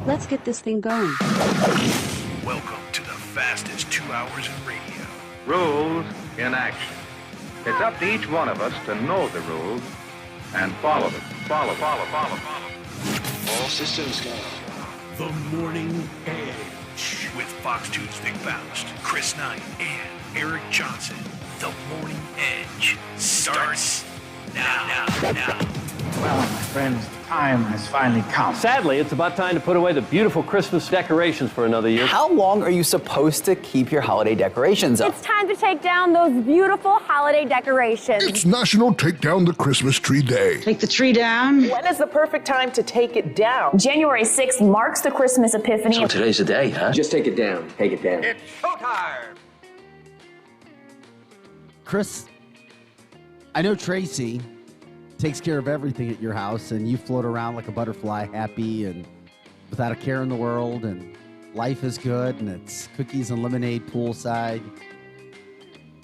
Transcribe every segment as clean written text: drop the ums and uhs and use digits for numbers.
Let's get this thing going. Welcome to the fastest 2 hours in radio. Rules in action. It's up to each one of us to know the rules and follow them. Follow. All systems go. The Morning Edge with Fox 2's Vic Faust, Chris Knight, and Eric Johnson. The Morning Edge starts now. Well, my friends, the time has finally come. Sadly, it's about time to put away the beautiful Christmas decorations for another year. How long are you supposed to keep your holiday decorations up? It's time to take down those beautiful holiday decorations. It's National Take Down the Christmas Tree Day. Take the tree down. When is the perfect time to take it down? January 6th marks the Christmas Epiphany. So today's the day, huh? Just take it down. Take it down. It's showtime! Chris, I know Tracy takes care of everything at your house, and you float around like a butterfly, happy and without a care in the world, and life is good, and it's cookies and lemonade poolside.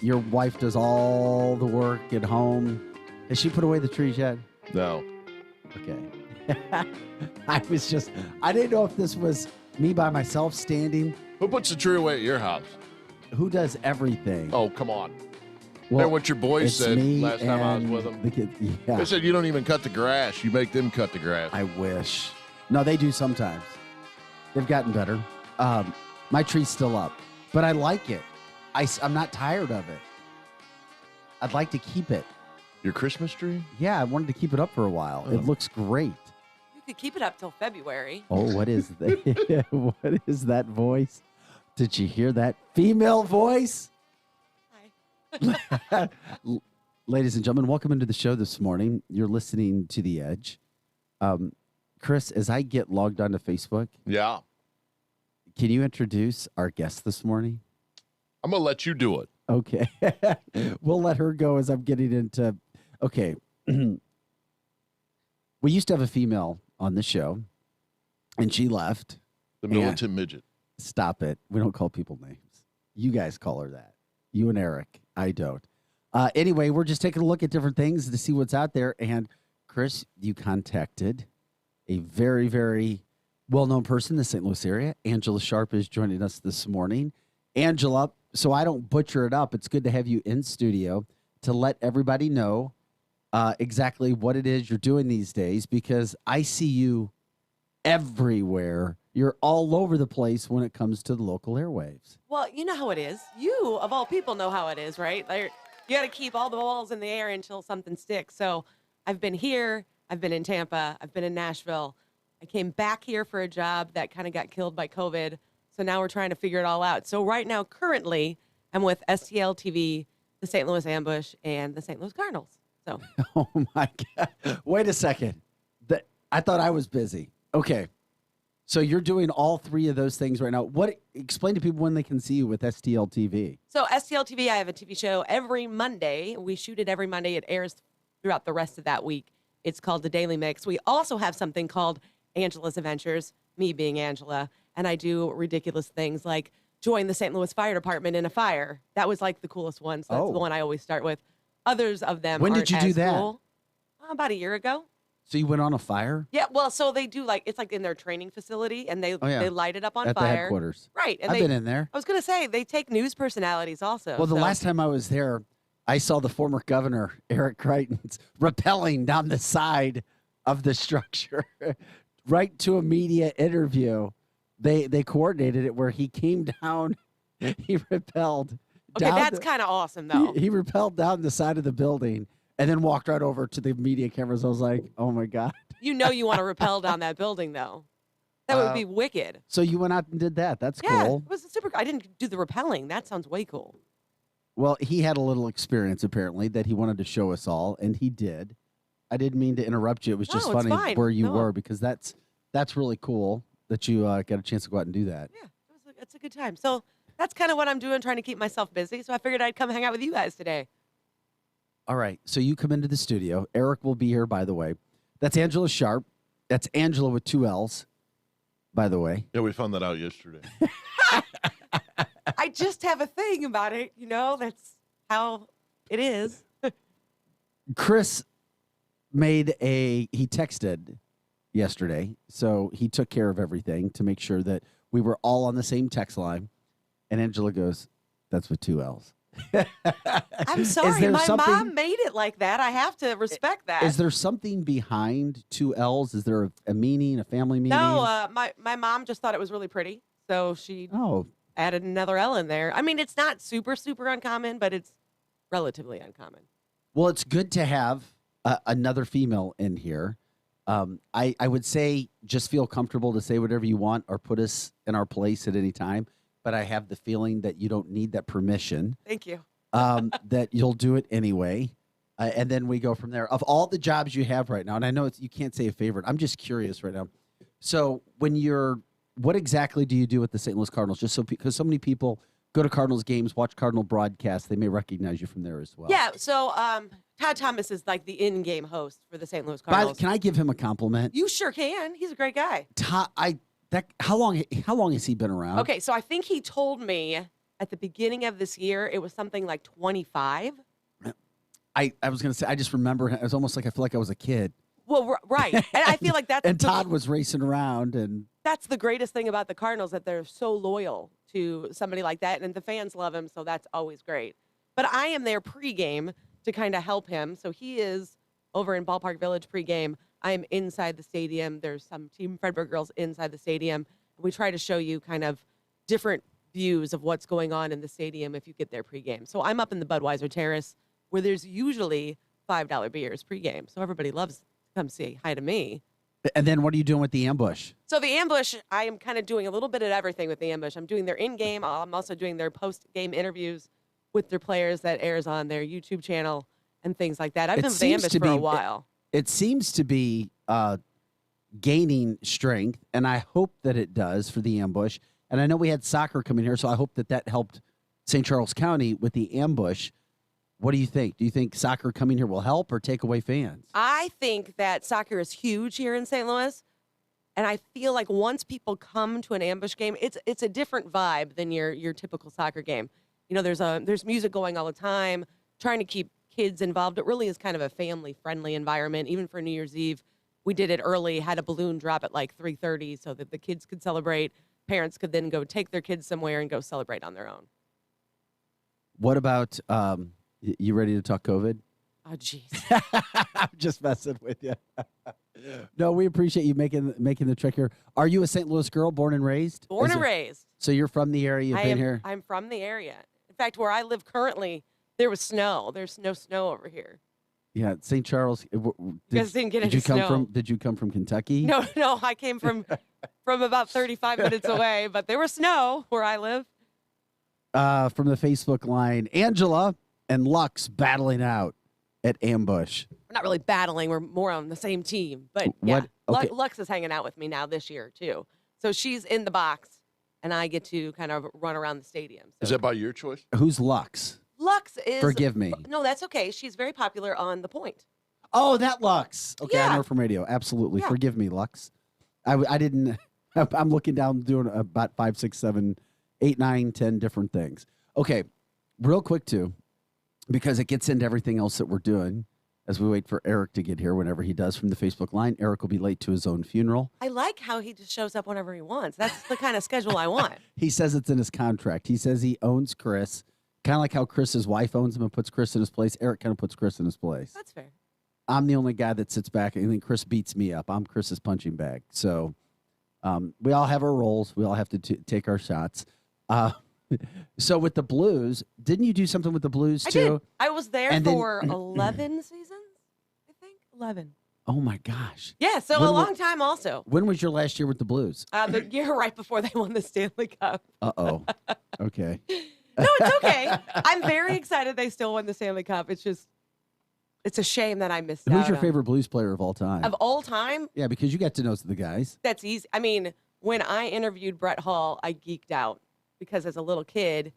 Your wife does all the work at home. Has she put away the trees yet? No. Okay. I didn't know if this was me by myself standing. Who puts the tree away at your house? Who does everything? Oh, come on. Well, Remember what your boys said me last time I was and with them? the kid, yeah. They said you don't even cut the grass. You make them cut the grass. I wish. No, they do sometimes. They've gotten better. My tree's still up, but I like it. I'm not tired of it. I'd like to keep it. Your Christmas tree? Yeah, I wanted to keep it up for a while. It looks great. You could keep it up till February. Oh, what is that? What is that voice? Did you hear that female voice? Hi. Ladies and gentlemen, welcome into the show this morning. You're listening to The Edge. Chris, as I get logged onto Facebook, Yeah. can you introduce our guest this morning? I'm going to let you do it. Okay. We'll let her go as I'm getting into. Okay. We used to have a female on the show, and she left. The militant midget. Stop it. We don't call people names. You guys call her that. You and Eric. I don't. Anyway, we're just taking a look at different things to see what's out there. And Chris, you contacted a very, very well-known person in the St. Louis area. Angela Sharp is joining us this morning. Angela, so I don't butcher it up, it's good to have you in studio to let everybody know exactly what it is you're doing these days, because I see you everywhere. You're all over the place when it comes to the local airwaves. Well, you know how it is. You, of all people, know how it is, right? You got to keep all the balls in the air until something sticks. So I've been here. I've been in Tampa. I've been in Nashville. I came back here for a job that kind of got killed by COVID. So now we're trying to figure it all out. So right now, currently, I'm with STL TV, the St. Louis Ambush, and the St. Louis Cardinals. So. Oh, my God. Wait a second. I thought I was busy. Okay. So you're doing all three of those things right now. Explain to people when they can see you with STL TV. So STL TV, I have a TV show every Monday. We shoot it every Monday. It airs throughout the rest of that week. It's called The Daily Mix. We also have something called Angela's Adventures, me being Angela, and I do ridiculous things like join the St. Louis Fire Department in a fire. That was like the coolest one, so that's the one I always start with. Others of them When aren't did you do as that? cool. About a year ago. So you went on a fire? Yeah, well, so they do it's like in their training facility, and they light it up on at fire. the headquarters. Right. And I've been in there. I was going to say, they take news personalities also. Well, the last time I was there, I saw the former governor, Eric Crichton's, rappelling down the side of the structure right to a media interview. They coordinated it where he came down, he rappelled. Okay, that's kind of awesome, though. He rappelled down the side of the building and then walked right over to the media cameras. I was like, oh, my God. You know you want to rappel down that building, though. That would be wicked. So you went out and did that. That's yeah, cool. It was super cool. I didn't do the rappelling. That sounds way cool. Well, he had a little experience, apparently, that he wanted to show us all, and he did. I didn't mean to interrupt you. It was just funny where you were, because that's really cool that you got a chance to go out and do that. Yeah, it's a good time. So that's kind of what I'm doing, trying to keep myself busy. So I figured I'd come hang out with you guys today. All right. So you come into the studio. Eric will be here, by the way. That's Angela Sharp. That's Angela with 2 L's, by the way. Yeah, we found that out yesterday. I just have a thing about it. You know, that's how it is. Chris he texted yesterday, so he took care of everything to make sure that we were all on the same text line. And Angela goes, "That's with 2 L's." I'm sorry. My mom made it like that. I have to respect that. Is there something behind 2 L's? Is there a meaning, a family meaning? No, my mom just thought it was really pretty, so she added another L in there. I mean, it's not super, super uncommon, but it's relatively uncommon. Well, it's good to have another female in here. I would say just feel comfortable to say whatever you want or put us in our place at any time. But I have the feeling that you don't need that permission. Thank you. That you'll do it anyway. And then we go from there. Of all the jobs you have right now, and I know you can't say a favorite. I'm just curious right now. So what exactly do you do with the St. Louis Cardinals? Just so, because so many people go to Cardinals games, watch Cardinal broadcasts, they may recognize you from there as well. Yeah. So Todd Thomas is like the in-game host for the St. Louis Cardinals. Can I give him a compliment? You sure can. He's a great guy. How long has he been around? Okay, so I think he told me at the beginning of this year it was something like 25. I was going to say, I just remember it was almost like I feel like I was a kid. Well, right. And I feel like that's and Todd was racing around, and that's the greatest thing about the Cardinals, that they're so loyal to somebody like that, and the fans love him, so that's always great. But I am there pregame to kind of help him. So he is over in Ballpark Village pregame. I am inside the stadium. There's some Team Fredberg girls inside the stadium. We try to show you kind of different views of what's going on in the stadium if you get there pregame. So I'm up in the Budweiser Terrace, where there's usually $5 beers pregame. So everybody loves to come say hi to me. And then what are you doing with the ambush? So the ambush, I am kind of doing a little bit of everything with the ambush. I'm doing their in-game. I'm also doing their post-game interviews with their players that airs on their YouTube channel and things like that. I've been with the ambush for a while. It seems to be gaining strength, and I hope that it does for the ambush. And I know we had soccer coming here, so I hope that helped St. Charles County with the ambush. What do you think? Do you think soccer coming here will help or take away fans? I think that soccer is huge here in St. Louis, and I feel like once people come to an ambush game, it's a different vibe than your typical soccer game. You know, there's music going all the time, trying to keep kids involved. It really is kind of a family-friendly environment. Even for New Year's Eve, we did it early, had a balloon drop at like 3:30 so that the kids could celebrate. Parents could then go take their kids somewhere and go celebrate on their own. What about, you ready to talk COVID? Oh, jeez. I'm just messing with you. No, we appreciate you making the trek here. Are you a St. Louis girl, born and raised? Born and raised. So you're from the area, you've been here? I'm from the area. In fact, where I live currently, there was snow. There's no snow over here. Yeah, St. Charles. You guys didn't get any snow. Did you come from Kentucky? No, I came from about 35 minutes away, but there was snow where I live. From the Facebook line, Angela and Lux battling out at ambush. We're not really battling. We're more on the same team. But yeah, Okay. Lux is hanging out with me now this year, too. So she's in the box, and I get to kind of run around the stadium. So Is that by your choice? Who's Lux? Lux is... Forgive me. No, that's okay. She's very popular on The Point. Oh, that Lux. Okay, Yeah. I know her from radio. Absolutely. Yeah. Forgive me, Lux. I didn't... I'm looking down, doing about 5, 6, 7, 8, 9, 10 different things. Okay, real quick, too, because it gets into everything else that we're doing as we wait for Eric to get here whenever he does from the Facebook line. Eric will be late to his own funeral. I like how he just shows up whenever he wants. That's the kind of schedule I want. He says it's in his contract. He says he owns Chris, kind of like how Chris's wife owns him and puts Chris in his place. Eric kind of puts Chris in his place. That's fair. I'm the only guy that sits back, and then Chris beats me up. I'm Chris's punching bag. So we all have our roles. We all have to take our shots. So with the Blues, didn't you do something with the Blues too? I did. I was there for 11 seasons, I think. 11. Oh my gosh. Yeah, so a long time also. When was your last year with the Blues? The year right before they won the Stanley Cup. Uh-oh. Okay. No, it's okay. I'm very excited they still won the Stanley Cup. It's a shame that I missed out. Who's your favorite Blues player of all time? Of all time? Yeah, because you got to know the guys. That's easy. I mean, when I interviewed Brett Hull, I geeked out because as a little kid,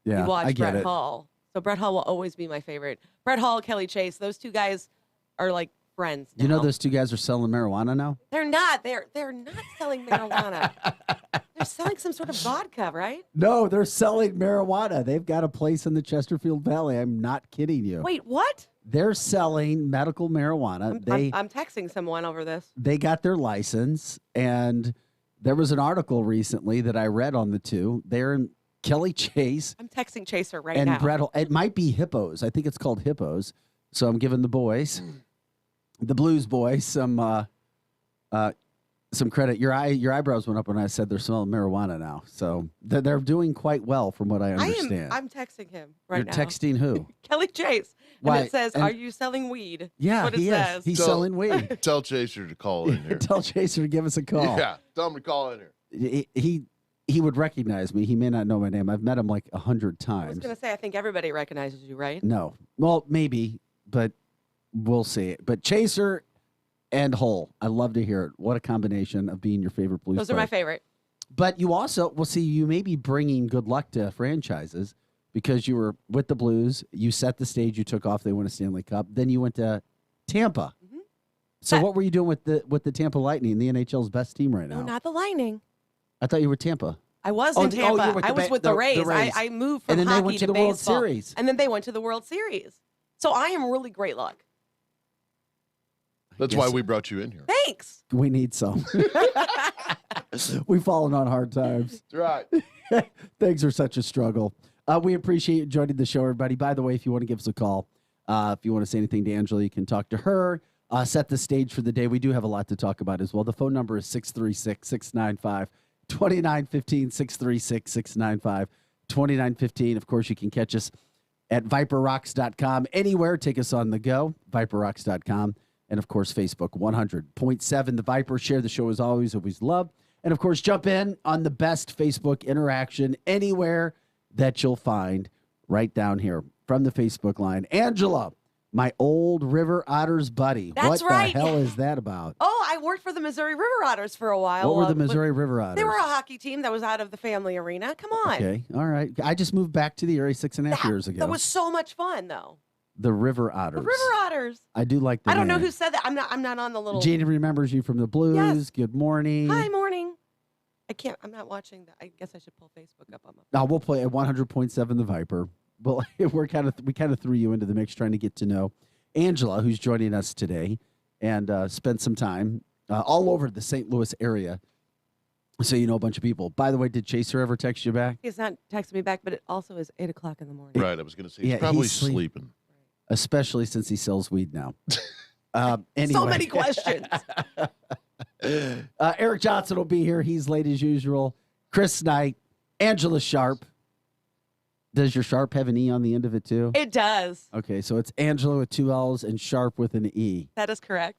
you watched Brett Hull. So Brett Hull will always be my favorite. Brett Hull, Kelly Chase, those two guys are like friends now. You know those two guys are selling marijuana now? They're not. They're not selling marijuana. They're selling some sort of vodka, right? No, they're selling marijuana. They've got a place in the Chesterfield Valley. I'm not kidding you. Wait, what? They're selling medical marijuana. I'm texting someone over this. They got their license, and there was an article recently that I read on the two. They're in Kelly Chase. I'm texting Chaser right and now. Brettle. It might be Hippos. I think it's called Hippos. So I'm giving the boys, the Blues boys, some credit. Your eyebrows went up when I said they're smelling marijuana now. So they're doing quite well, from what I understand. I'm texting him right now. You're texting who? Kelly Chase. Why? And it says, And- "Are you selling weed?" Yeah, That's what he it is. says. He's selling weed. Tell Chaser to call in here. Tell Chaser to give us a call. Yeah, tell him to call in here. He would recognize me. He may not know my name. I've met him like 100 I times. was going to say, I think everybody recognizes you, right? No. Well, maybe, but we'll see. But Chaser and Hull, I love to hear it. What a combination of being your favorite Blues Those are my favorite. But you also, well, see, you may be bringing good luck to franchises because you were with the Blues. You set the stage. You took off. They won a Stanley Cup. Then you went to Tampa. Mm-hmm. So what were you doing with the Tampa Lightning, the NHL's best team right now? No, not the Lightning. I thought you were Tampa. I was Oh, in the- oh, Tampa. you were I was with the Rays. I moved from And then they hockey went to to the World baseball. Series. And then they went to the World Series. So I am really great luck. That's why we brought you in here. Thanks. We need some. We've fallen on hard times. That's right. Things are such a struggle. We appreciate you joining the show, everybody. By the way, if you want to give us a call, if you want to say anything to Angela, you can talk to her. Set the stage for the day. We do have a lot to talk about as well. The phone number is 636-695-2915, 636-695-2915. Of course, you can catch us at viperrocks.com. Anywhere, take us on the go, viperrocks.com. And, of course, Facebook, 100.7 The Viper. Share the show as always love. And, of course, jump in on the best Facebook interaction anywhere that you'll find right down here from the Facebook line. Angela, my old River Otters buddy. That's what right. the hell is that about? Oh, I worked for the Missouri River Otters for a while. What were the Missouri River Otters? They were a hockey team that was out of the family arena. Come on. Okay, all right. I just moved back to the area 6.5 years ago. That was so much fun, though. The River Otters. The River Otters. I do like the I don't know name. who said that. I'm not on the little. Jeannie remembers you from the Blues. Yes. Good morning. Hi, morning. I'm not watching that. I guess I should pull Facebook up on my. Now we'll play at 100.7 The Viper. Well, we kind of threw you into the mix trying to get to know Angela, who's joining us today, and spent some time all over the St. Louis area. So you know a bunch of people. By the way, did Chaser ever text you back? He's not texting me back, but it also is 8:00 in the morning. Right, I was going to say, he's probably sleeping. Especially since he sells weed now. Anyway. So many questions. Eric Johnson will be here. He's late as usual. Chris Knight, Angela Sharp. Does your Sharp have an E on the end of it too? It does. Okay, so it's Angela with 2 L's and Sharp with an E. That is correct.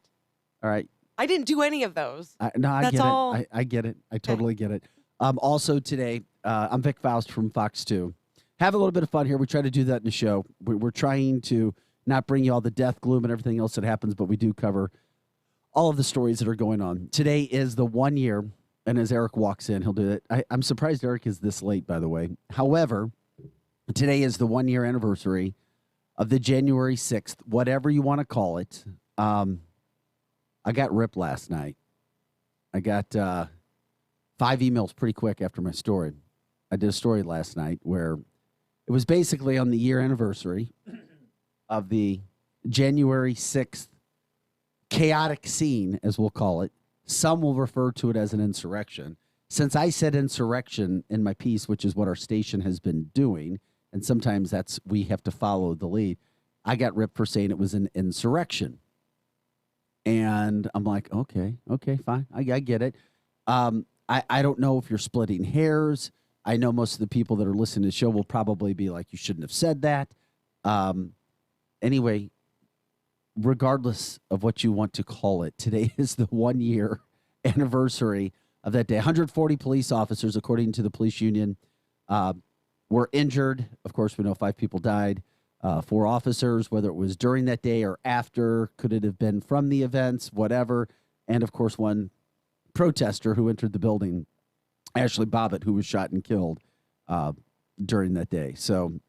All right. I didn't do any of those. I That's get all. it. I get it. I totally get it. Also today, I'm Vic Faust from Fox 2. Have a little bit of fun here. We try to do that in the show. We're trying to not bring you all the death, gloom, and everything else that happens, but we do cover all of the stories that are going on. Today is the 1 year, and as Eric walks in, he'll do it. I'm surprised Eric is this late, by the way. However, today is the 1 year anniversary of the January 6th, whatever you want to call it. I got ripped last night. I got 5 emails pretty quick after my story. I did a story last night where it was basically on the year anniversary of the January 6th chaotic scene, as we'll call it. Some will refer to it as an insurrection. Since I said insurrection in my piece, which is what our station has been doing, and sometimes we have to follow the lead, I got ripped for saying it was an insurrection. And I'm like, okay, fine. I get it. I don't know if you're splitting hairs. I know most of the people that are listening to the show will probably be like, you shouldn't have said that. Anyway, regardless of what you want to call it, today is the 1 year anniversary of that day. 140 police officers, according to the police union, were injured. Of course, we know 5 people died. 4 officers, whether it was during that day or after, could it have been from the events, whatever. And, of course, 1 protester who entered the building, Ashley Bobbitt, who was shot and killed during that day. So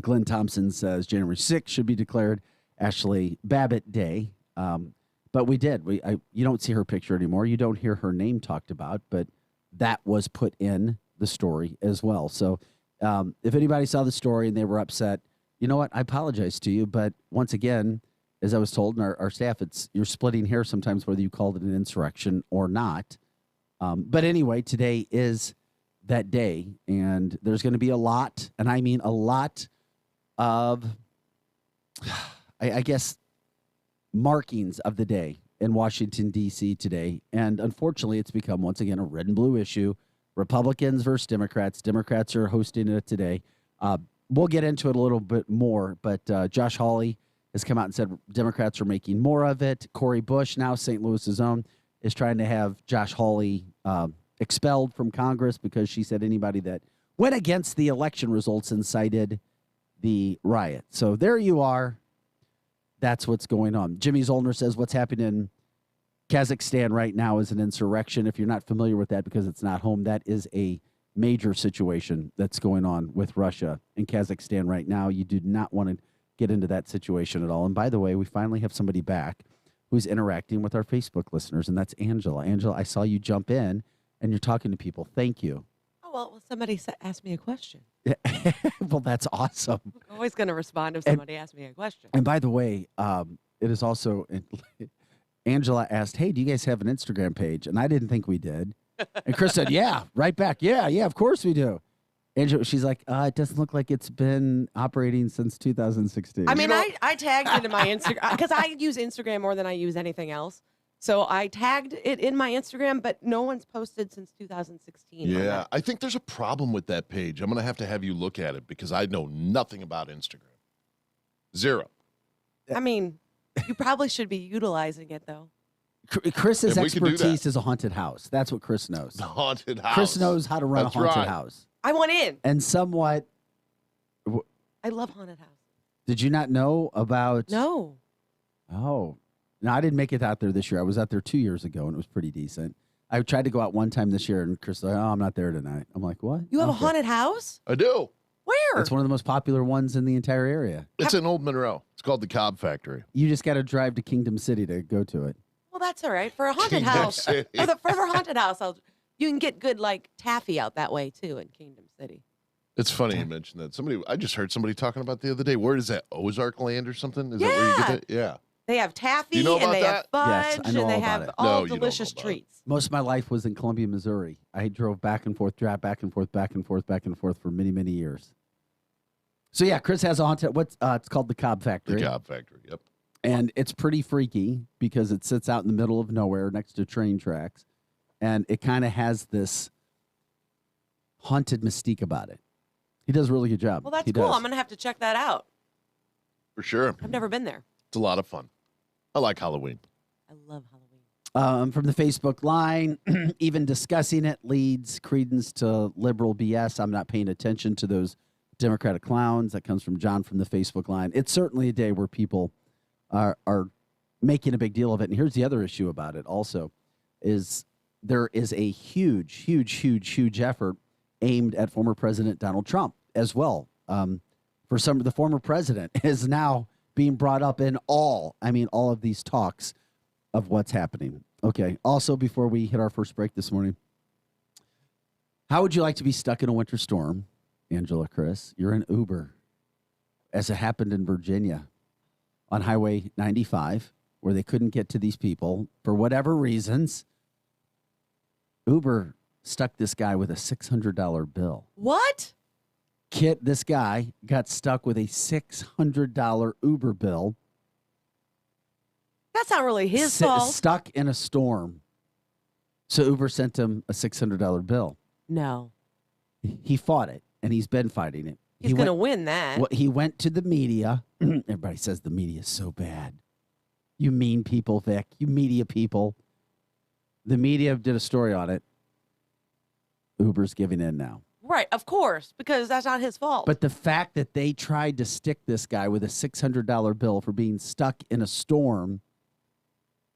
Glenn Thompson says January 6th should be declared Ashley Babbitt Day. But we did. You don't see her picture anymore. You don't hear her name talked about, but that was put in the story as well. So if anybody saw the story and they were upset, you know what? I apologize to you, but once again, as I was told in our staff, you're splitting hairs sometimes whether you called it an insurrection or not. But anyway, today is that day, and there's going to be a lot, and I mean a lot of, I guess, markings of the day in Washington, D.C. today. And unfortunately, it's become, once again, a red and blue issue. Republicans versus Democrats. Democrats are hosting it today. We'll get into it a little bit more, but Josh Hawley has come out and said Democrats are making more of it. Cori Bush, now St. Louis's own, is trying to have Josh Hawley expelled from Congress because she said anybody that went against the election results incited the riot. So there you are. That's what's going on. Jimmy Zollner says what's happening in Kazakhstan right now is an insurrection. If you're not familiar with that because it's not home, that is a major situation that's going on with Russia and Kazakhstan right now. You do not want to get into that situation at all. And by the way, we finally have somebody back who's interacting with our Facebook listeners, and that's Angela. Angela, I saw you jump in, and you're talking to people. Thank you. Oh, well, somebody asked me a question. Well, that's awesome. I'm always going to respond if somebody asks me a question. And by the way, it is also, Angela asked, hey, do you guys have an Instagram page? And I didn't think we did. And Chris said, yeah, right back. Yeah, of course we do. Angela, she's like, it doesn't look like it's been operating since 2016. I mean, I tagged it in my Instagram because I use Instagram more than I use anything else. So I tagged it in my Instagram, but no one's posted since 2016. Yeah, I think there's a problem with that page. I'm going to have you look at it because I know nothing about Instagram. Zero. I mean, you probably should be utilizing it, though. Chris's expertise is a haunted house. That's what Chris knows. The haunted house. Chris knows how to run a haunted house. I want in. And somewhat. I love haunted house. Did you not know about? No. Oh. No, I didn't make it out there this year. I was out there 2 years ago, and it was pretty decent. I tried to go out one time this year, and Chris was like, I'm not there tonight. I'm like, what? You have a haunted house? I do. Where? It's one of the most popular ones in the entire area. It's in Old Monroe. It's called the Cobb Factory. You just got to drive to Kingdom City to go to it. Well, that's all right. For a haunted house. For the haunted house, you can get good, like, taffy out that way, too, in Kingdom City. It's funny you mentioned that. I just heard somebody talking about the other day. Where is that? Ozark Land or something? Is that where you get that? Yeah. They have taffy, you know and they that? have fudge, Yes, I know and they all have about it. all delicious treats. Most of my life was in Columbia, Missouri. I drove back and forth for many, many years. So, yeah, Chris has a haunted, it's called the Cobb Factory. The Cobb Factory, yep. And it's pretty freaky because it sits out in the middle of nowhere next to train tracks. And it kind of has this haunted mystique about it. He does a really good job. Well, that's cool. I'm going to have to check that out. For sure. I've never been there. It's a lot of fun. I like Halloween. I love Halloween. From the Facebook line, even discussing it leads credence to liberal BS. I'm not paying attention to those Democratic clowns. That comes from John from the Facebook line. It's certainly a day where people are making a big deal of it. And here's the other issue about it also, is there is a huge effort aimed at former President Donald Trump as well. The former president is now being brought up in all of these talks of what's happening. Okay. Also, before we hit our first break this morning, how would you like to be stuck in a winter storm, Angela, Chris? You're in Uber, as it happened in Virginia on Highway 95, where they couldn't get to these people for whatever reasons. Uber stuck this guy with a $600 bill. What? This guy got stuck with a $600 Uber bill. That's not really his fault. Stuck in a storm. So Uber sent him a $600 bill. No. He fought it, and he's been fighting it. He's going to win that. Well, he went to the media. Everybody says the media is so bad. You mean people, Vic. You media people. The media did a story on it. Uber's giving in now. Right, of course, because that's not his fault. But the fact that they tried to stick this guy with a $600 bill for being stuck in a storm.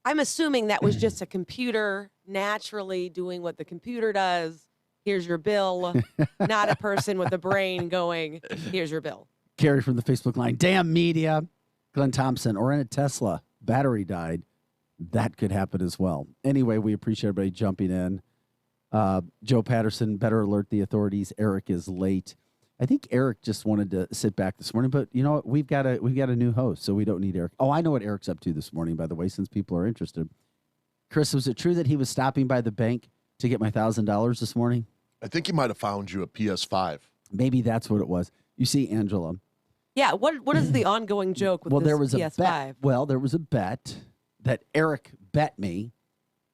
I'm assuming that was just a computer naturally doing what the computer does. Here's your bill. Not a person with a brain going, here's your bill. Carrie from the Facebook line. Damn media. Glenn Thompson. Or in a Tesla. Battery died. That could happen as well. Anyway, we appreciate everybody jumping in. Joe Patterson, better alert the authorities. Eric is late. I think Eric just wanted to sit back this morning, but you know what? We've got a new host, so we don't need Eric. Oh, I know what Eric's up to this morning, by the way, since people are interested. Chris, was it true that he was stopping by the bank to get my $1,000 this morning? I think he might have found you a PS5. Maybe that's what it was. You see, Angela. Yeah, what is the ongoing joke with this there was PS5? a bet. Well, there was a bet that Eric bet me.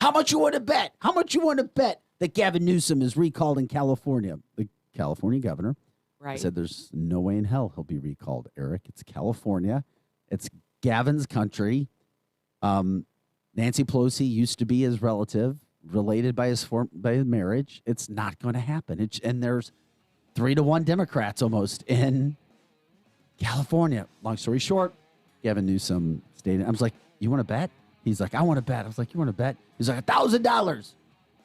How much you want to bet? How much you want to bet that Gavin Newsom is recalled in California? The California governor. Right. I said, there's no way in hell he'll be recalled, Eric. It's California. It's Gavin's country. Nancy Pelosi used to be his relative, related by his marriage. It's not going to happen. And there's 3-1 Democrats almost in California. Long story short, Gavin Newsom stayed. I was like, you want to bet? He's like, I want to bet. I was like, you want to bet? He's like, $1,000. I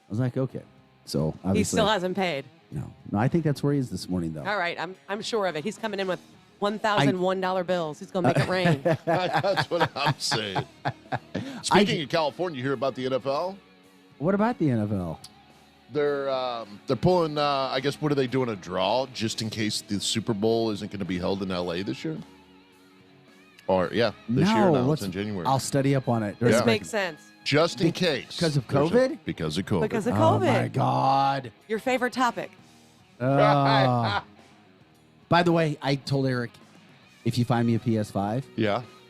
was like, okay. So he still hasn't paid. No, I think that's where he is this morning, though. All right, I'm sure of it. He's coming in with $1,001 bills. He's going to make it rain. That's what I'm saying. Speaking of California, you hear about the NFL? What about the NFL? They're pulling. I guess what are they doing? A draw just in case the Super Bowl isn't going to be held in LA this year. Or this year now. It's in January. I'll study up on it. This makes sense. Just in case. Because of COVID? Because of COVID. Because of COVID. Oh, my God. Your favorite topic. By the way, I told Eric, if you find me a PS5,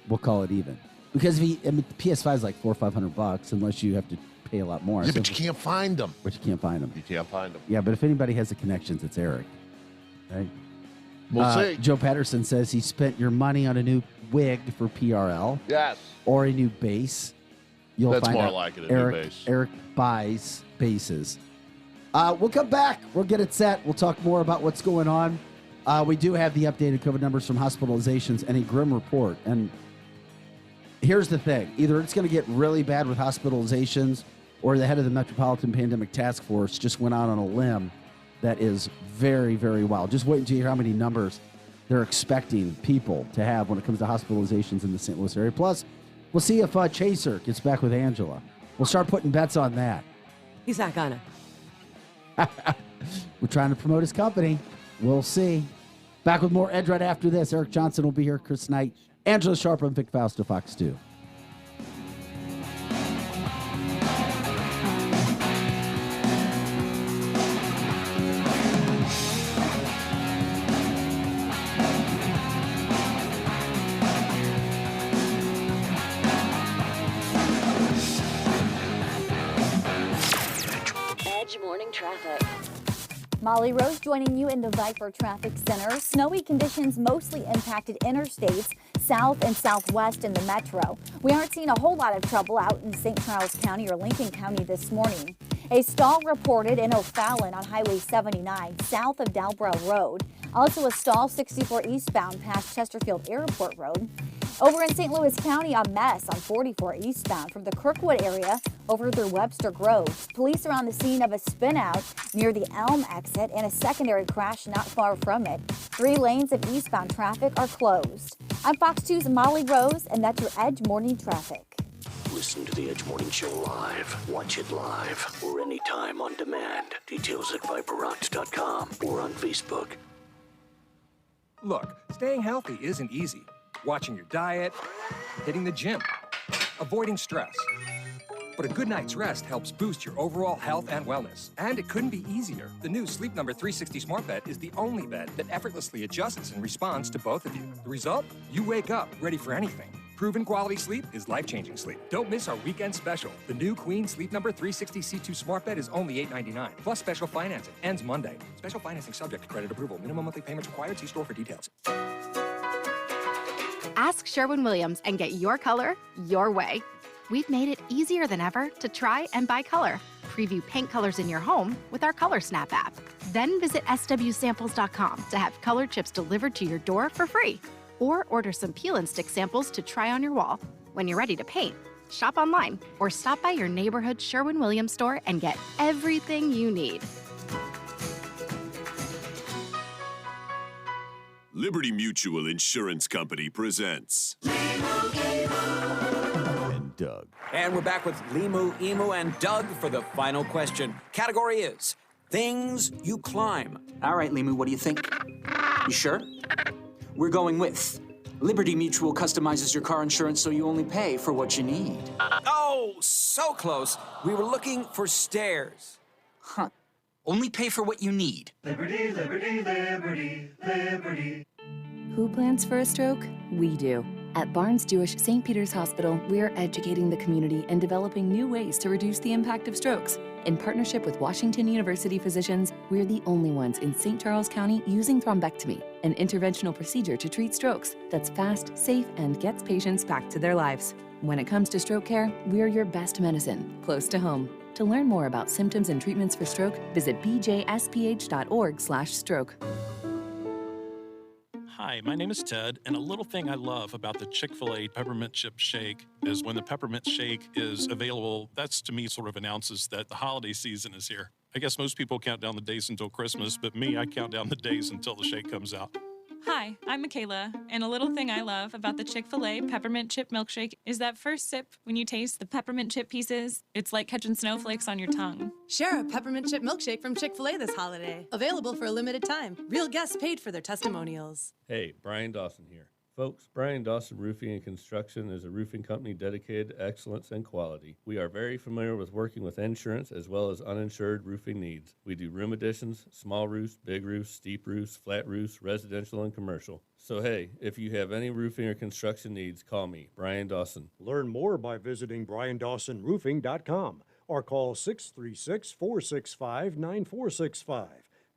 we'll call it even. Because the PS5 is like $400 or $500 unless you have to pay a lot more. Yeah, but you can't find them. But you can't find them. You can't find them. Yeah, but if anybody has the connections, it's Eric. Right? We'll see. Joe Patterson says he spent your money on a new wig for PRL. Yes. Or a new bass. That's find more out like it, a Eric, new bass. Eric buys basses. We'll come back. We'll get it set. We'll talk more about what's going on. We do have the updated COVID numbers from hospitalizations and a grim report. And here's the thing. Either it's going to get really bad with hospitalizations or the head of the Metropolitan Pandemic Task Force just went out on a limb that is very, very wild. Just wait until you hear how many numbers they're expecting people to have when it comes to hospitalizations in the St. Louis area. Plus, we'll see if Chaser gets back with Angela. We'll start putting bets on that. He's not gonna. We're trying to promote his company. We'll see. Back with more Edge right after this. Eric Johnson will be here. Chris Knight, Angela Sharp, and Vic Faust of Fox 2. Morning traffic. Molly Rose joining you in the Viper Traffic Center. Snowy conditions mostly impacted interstates south and southwest in the metro. We aren't seeing a whole lot of trouble out in St. Charles County or Lincoln County this morning. A stall reported in O'Fallon on Highway 79 south of Dalborough Road. Also a stall 64 eastbound past Chesterfield Airport Road. Over in St. Louis County, a mess on 44 eastbound from the Kirkwood area over through Webster Groves. Police are on the scene of a spin-out near the Elm exit and a secondary crash not far from it. 3 lanes of eastbound traffic are closed. I'm Fox 2's Molly Rose, and that's your Edge Morning Traffic. Listen to the Edge Morning Show live. Watch it live or anytime on demand. Details at ViperRocks.com or on Facebook. Look, staying healthy isn't easy. Watching your diet, hitting the gym, avoiding stress. But a good night's rest helps boost your overall health and wellness. And it couldn't be easier. The new Sleep Number 360 Smart Bed is the only bed that effortlessly adjusts and responds to both of you. The result? You wake up ready for anything. Proven quality sleep is life-changing sleep. Don't miss our weekend special. The new Queen Sleep Number 360 C2 Smart Bed is only $8.99, plus special financing. Ends Monday. Special financing subject to credit approval. Minimum monthly payments required. See store for details. Ask Sherwin-Williams and get your color your way. We've made it easier than ever to try and buy color. Preview paint colors in your home with our Color Snap app. Then visit swsamples.com to have color chips delivered to your door for free. Or order some peel and stick samples to try on your wall. When you're ready to paint, shop online or stop by your neighborhood Sherwin-Williams store and get everything you need. Liberty Mutual Insurance Company presents and Doug. And we're back with Limu, Emu, and Doug for the final question. Category is Things you climb. All right, Limu, what do you think? You sure? We're going with Liberty Mutual customizes your car insurance so you only pay for what you need. Oh, so close. We were looking for stairs. Huh. Only pay for what you need. Liberty, liberty, liberty, liberty. Who plans for a stroke? We do. At Barnes Jewish St. Peter's Hospital, we're educating the community and developing new ways to reduce the impact of strokes. In partnership with Washington University physicians, we're the only ones in St. Charles County using thrombectomy, an interventional procedure to treat strokes that's fast, safe, and gets patients back to their lives. When it comes to stroke care, we're your best medicine, close to home. To learn more about symptoms and treatments for stroke, visit bjsph.org/stroke. Hi, my name is Ted, and a little thing I love about the Chick-fil-A Peppermint Chip Shake is when the peppermint shake is available, that's to me sort of announces that the holiday season is here. I guess most people count down the days until Christmas, but me, I count down the days until the shake comes out. Hi, I'm Michaela, and a little thing I love about the Chick-fil-A Peppermint Chip Milkshake is that first sip when you taste the peppermint chip pieces, it's like catching snowflakes on your tongue. Share a peppermint chip milkshake from Chick-fil-A this holiday. Available for a limited time. Real guests paid for their testimonials. Hey, Brian Dawson here. Folks, Brian Dawson Roofing and Construction is a roofing company dedicated to excellence and quality. We are very familiar with working with insurance as well as uninsured roofing needs. We do room additions, small roofs, big roofs, steep roofs, flat roofs, residential and commercial. So hey, if you have any roofing or construction needs, call me, Brian Dawson. Learn more by visiting BrianDawsonRoofing.com or call 636-465-9465.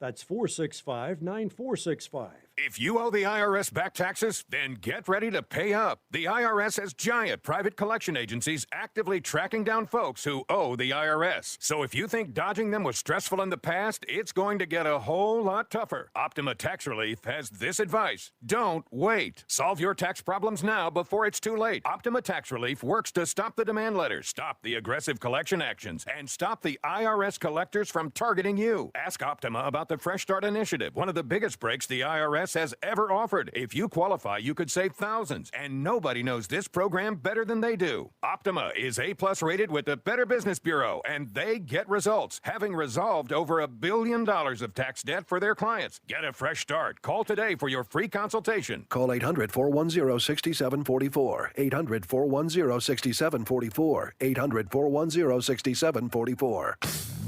That's 465-9465. If you owe the IRS back taxes, then get ready to pay up. The IRS has giant private collection agencies actively tracking down folks who owe the IRS. So if you think dodging them was stressful in the past, it's going to get a whole lot tougher. Optima Tax Relief has this advice. Don't wait. Solve your tax problems now before it's too late. Optima Tax Relief works to stop the demand letters, stop the aggressive collection actions, and stop the IRS collectors from targeting you. Ask Optima about the Fresh Start Initiative, one of the biggest breaks the IRS has ever offered. If you qualify, you could save thousands, and nobody knows this program better than they do. Optima is A+ rated with the Better Business Bureau, and they get results, having resolved over $1 billion of tax debt for their clients. Get a fresh start. Call today for your free consultation. Call 800-410-6744. 800-410-6744. 800-410-6744.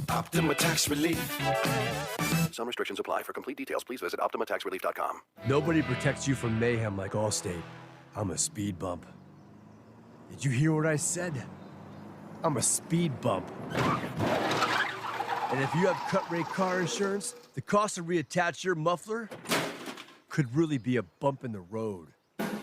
Optima Tax Relief. Some restrictions apply. For complete details, please visit OptimaTaxRelief.com. Nobody protects you from mayhem like Allstate. I'm a speed bump. Did you hear what I said? I'm a speed bump. And if you have cut-rate car insurance, the cost to reattach your muffler could really be a bump in the road.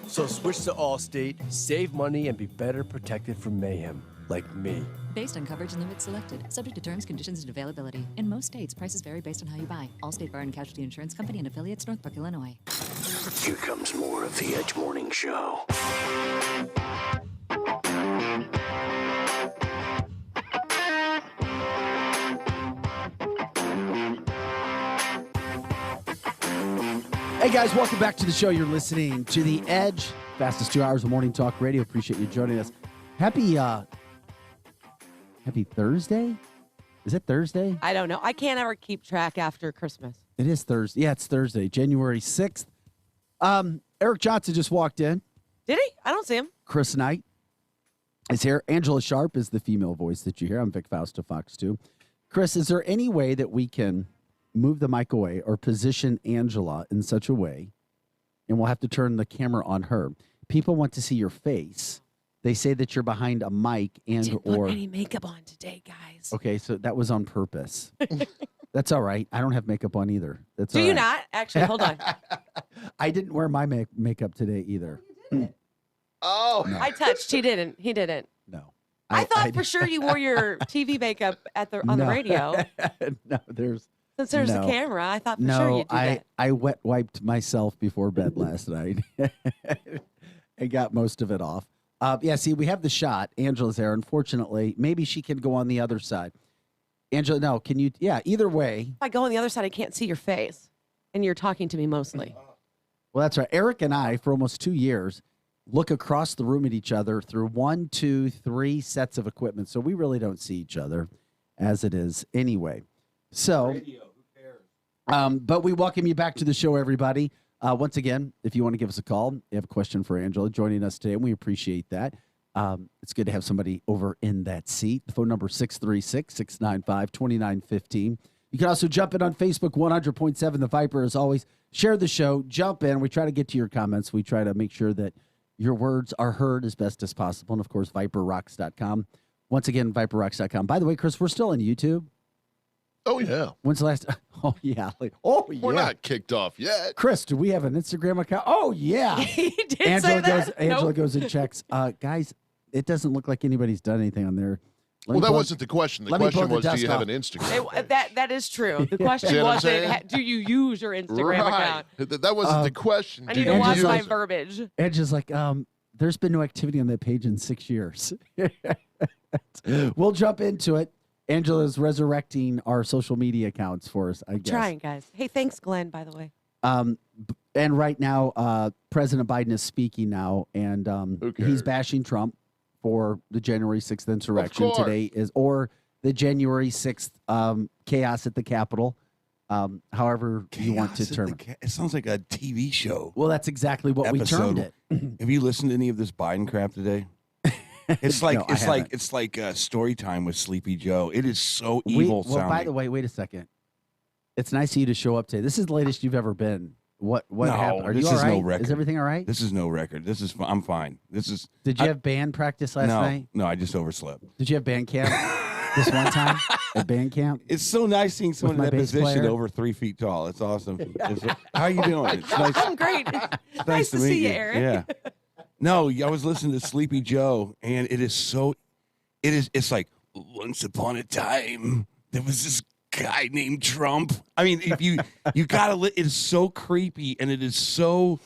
So switch to Allstate, save money, and be better protected from mayhem, like me. Based on coverage and limits selected, subject to terms, conditions, and availability. In most states, prices vary based on how you buy. Allstate Fire and Casualty Insurance Company and affiliates, Northbrook, Illinois. Here comes more of the Edge Morning Show. Hey guys, welcome back to the show. You're listening to The Edge, fastest 2 hours of morning talk radio. Appreciate you joining us. Happy Thursday? Is it Thursday? I don't know. I can't ever keep track after Christmas. It is Thursday. Yeah, it's Thursday, January 6th. Eric Johnson just walked in. Did he? I don't see him. Chris Knight is here. Angela Sharp is the female voice that you hear. I'm Vic Faust of Fox 2. Chris, is there any way that we can move the mic away or position Angela in such a way, and we'll have to turn the camera on her? People want to see your face. They say that you're behind a mic and Didn't or put any makeup on today, guys. Okay, so that was on purpose. That's all right. I don't have makeup on either. That's Do all you right. not? Actually, hold on. I didn't wear my makeup today either. Oh, No. I touched. He didn't. He didn't. No. I thought for sure you wore your TV makeup on the No. radio. No, there's Since there's no. a camera, I thought for no, sure you'd do that. I wet wiped myself before bed last night and got most of it off. Yeah, see, we have the shot. Angela's there. Unfortunately, maybe she can go on the other side. Angela, no, can you? Yeah, either way. If I go on the other side, I can't see your face, and you're talking to me mostly. Well, that's right. Eric and I, for almost 2 years, look across the room at each other through 1, 2, 3 sets of equipment. So we really don't see each other as it is anyway. So, but we welcome you back to the show, everybody. Once again, if you want to give us a call, you have a question for Angela joining us today, and we appreciate that. It's good to have somebody over in that seat. The phone number is 636-695-2915. You can also jump in on Facebook, 100.7 The Viper. As always, share the show, jump in. We try to get to your comments. We try to make sure that your words are heard as best as possible. And, of course, ViperRocks.com. Once again, ViperRocks.com. By the way, Chris, we're still on YouTube. Oh, yeah. When's the last? Oh, yeah. We're not kicked off yet. Chris, do we have an Instagram account? Oh, yeah. He did Angela say that. Angela goes and checks. Guys, it doesn't look like anybody's done anything on there. Well, that wasn't the question. The question was, do you have an Instagram page? That is true. The question See what I'm wasn't, saying? do you use your Instagram account? That wasn't the question. I need to watch my verbiage. Angela's like, there's been no activity on that page in 6 years. We'll jump into it. Angela's resurrecting our social media accounts for us, I guess. Trying, guys. Hey, thanks, Glenn, by the way. And right now, President Biden is speaking now, and he's bashing Trump for the January 6th insurrection. Today or the January 6th chaos at the Capitol. However you want to term it. It sounds like a TV show. Well, that's exactly what we termed it. Have you listened to any of this Biden crap today? It's like No, it's like story time with Sleepy Joe. It is so evil sounding. Well, by the way, wait a second. It's nice of you to show up today. This is the latest you've ever been. What happened? Are you all right? No record. Is everything all right? This is no record. I'm fine. Did you have band practice last night? No, I just overslept. Did you have band camp this one time at band camp? It's so nice seeing someone in that position over 3 feet tall. It's awesome. How you doing? It's nice. I'm great. It's nice to meet see you, Eric. Yeah. No, I was listening to Sleepy Joe, and it's like, once upon a time, there was this guy named Trump. I mean, if you gotta, it is so creepy, and it is so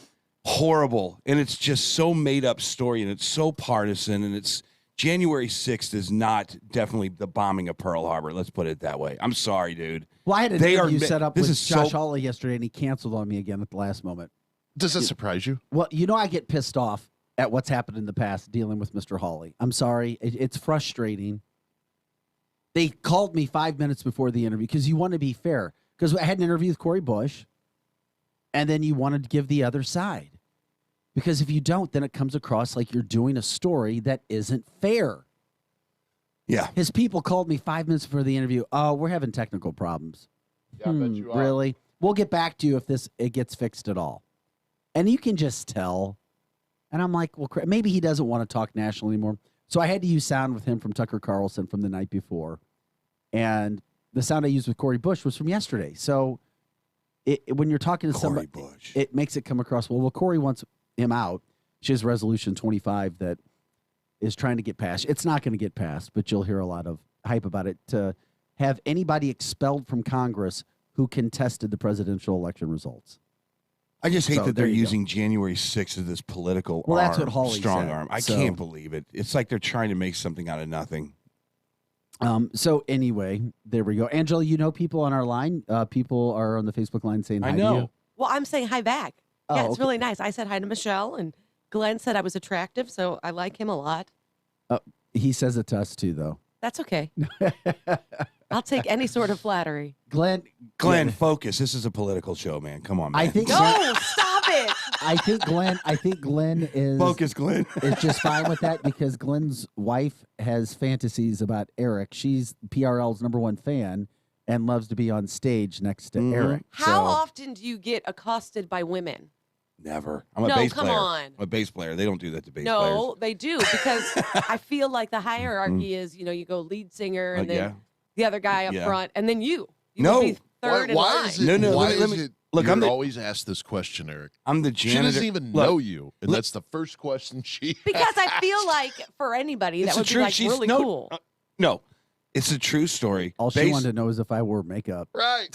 horrible, and it's just so made up story, and it's so partisan, and it's January 6th is not definitely the bombing of Pearl Harbor. Let's put it that way. I'm sorry, dude. Well, I had an interview set up with Josh Hawley yesterday, and he canceled on me again at the last moment. Does that surprise you? Well, I get pissed off at what's happened in the past dealing with Mr. Hawley. I'm sorry. It's frustrating. They called me 5 minutes before the interview because you want to be fair. Because I had an interview with Cori Bush, and then you wanted to give the other side. Because if you don't, then it comes across like you're doing a story that isn't fair. Yeah. His people called me 5 minutes before the interview. Oh, we're having technical problems. Yeah, I bet you are. Really? We'll get back to you if it gets fixed at all. And you can just tell. And I'm like, well, maybe he doesn't want to talk national anymore. So I had to use sound with him from Tucker Carlson from the night before. And the sound I used with Cori Bush was from yesterday. So when you're talking to somebody, it makes it come across, well, Cori wants him out. She has Resolution 25 that is trying to get passed. It's not going to get passed, but you'll hear a lot of hype about it. To have anybody expelled from Congress who contested the presidential election results. I just hate that they're using January 6th as this political arm, that's what Hawley strong said. arm. I can't believe it. It's like they're trying to make something out of nothing. So anyway, there we go. Angela, you know people on our line. People are on the Facebook line saying hi I know. to you. Well, I'm saying hi back. Oh, Yeah, it's okay. really nice. I said hi to Michelle, and Glenn said I was attractive, so I like him a lot. He says it to us too, though. That's okay. I'll take any sort of flattery. Glenn, focus. This is a political show, man. Come on, man. I think No, stop it. I think Glenn is Focus, Glenn. is just fine with that because Glenn's wife has fantasies about Eric. She's PRL's #1 fan and loves to be on stage next to Eric. How often do you get accosted by women? Never. I'm a No, bass come player. on. I'm a bass player. They don't do that to bass players. No, they do, because I feel like the hierarchy is, you go lead singer and then yeah. the other guy up Yeah. front, and then you. You No. would be third in Why line. is it? No, Why let is me- it? look, You're I'm the- always asked this question, Eric. I'm the She janitor. doesn't even Look, know you, and that's the first question she. Because I feel like for anybody that It's would the be truth. like She's- really no, cool. No, it's a true story. All she wanted to know is if I wore makeup. Right.